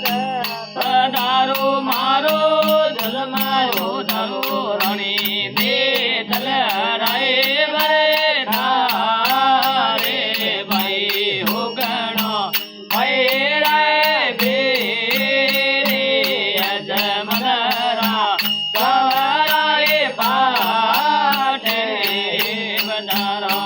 પધારો મારો જલમાયો ધરો રણી દે તલરાય વરે ધારે ભાઈ હો ગણો ભૈરાય બેરે અજમલરા કવરાય પાઠે વધારા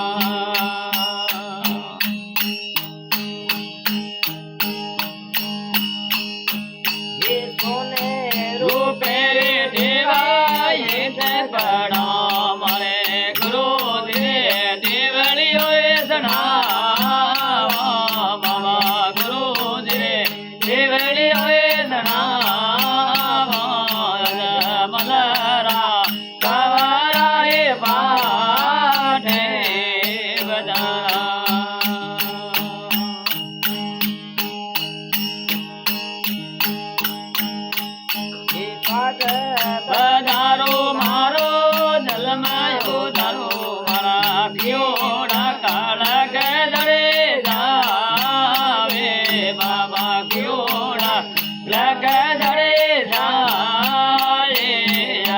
रूपे रे देवाये ते बड़ा मारे गुरु दे देवली होए सना बाबा गुरु दे देवली होए सना मलरा कवराए पाठे बजारा पधारो मारो जलमायो धरो मारा क्योड़ा काला गदरे जावे बाबा क्योड़ा लगदरे जाए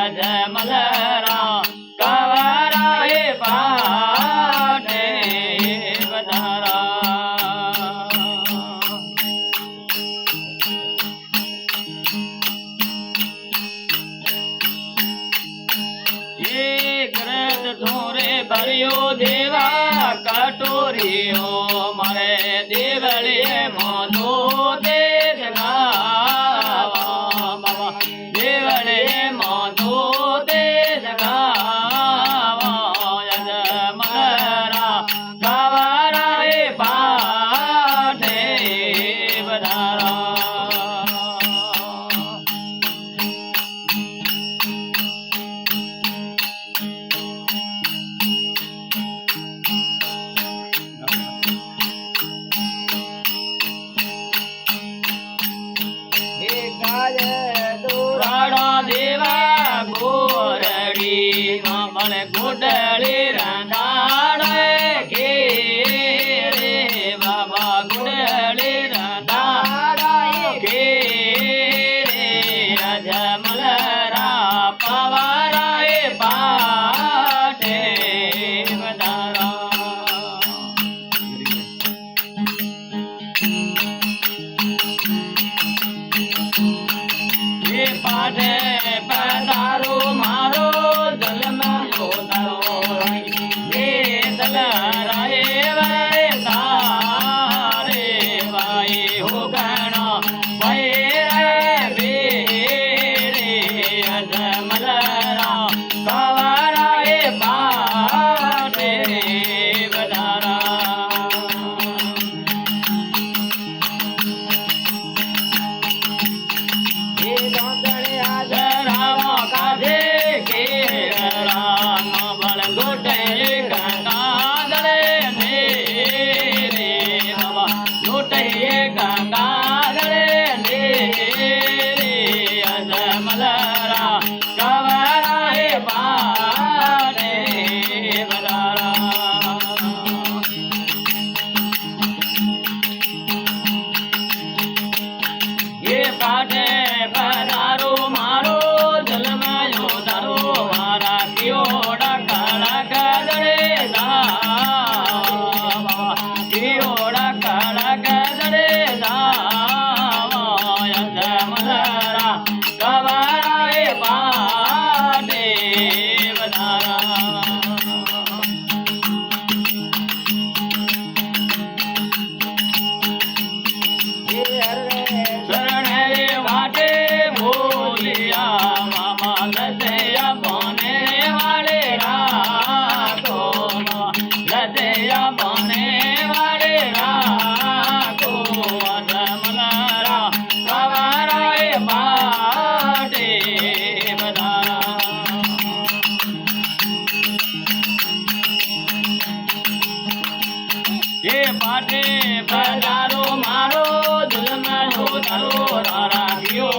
अजमलरा कवराए पाठे बधारा थोरे भरियो देवा कटोरियो मारे देवले मोदो दे जगावा बाबा देवले मोदो दे जगावा अजमलरा कवराए पाठे बधारा राणा देवा गोरड़ी मन गुडली रंधाड़े के रे बाबा गुडली रंधाड़े के रे अजमलरा पवराए पाठे बधारा पाठे पधारो मारो जलमायो धरो ये तलराए वरे धारे भाई हो गणो भैरे बेरे अजमलरा कवराए पाठे बधारा पाठे पधारो मारो जलमायो धरो मारा क्योड़ा काला गदरे जावा क्योड़ा काला गदरे जावा अजमलरा कवराए पाठे बधारा पाटे पधारो मारो जलमायो धरो रारा क्यों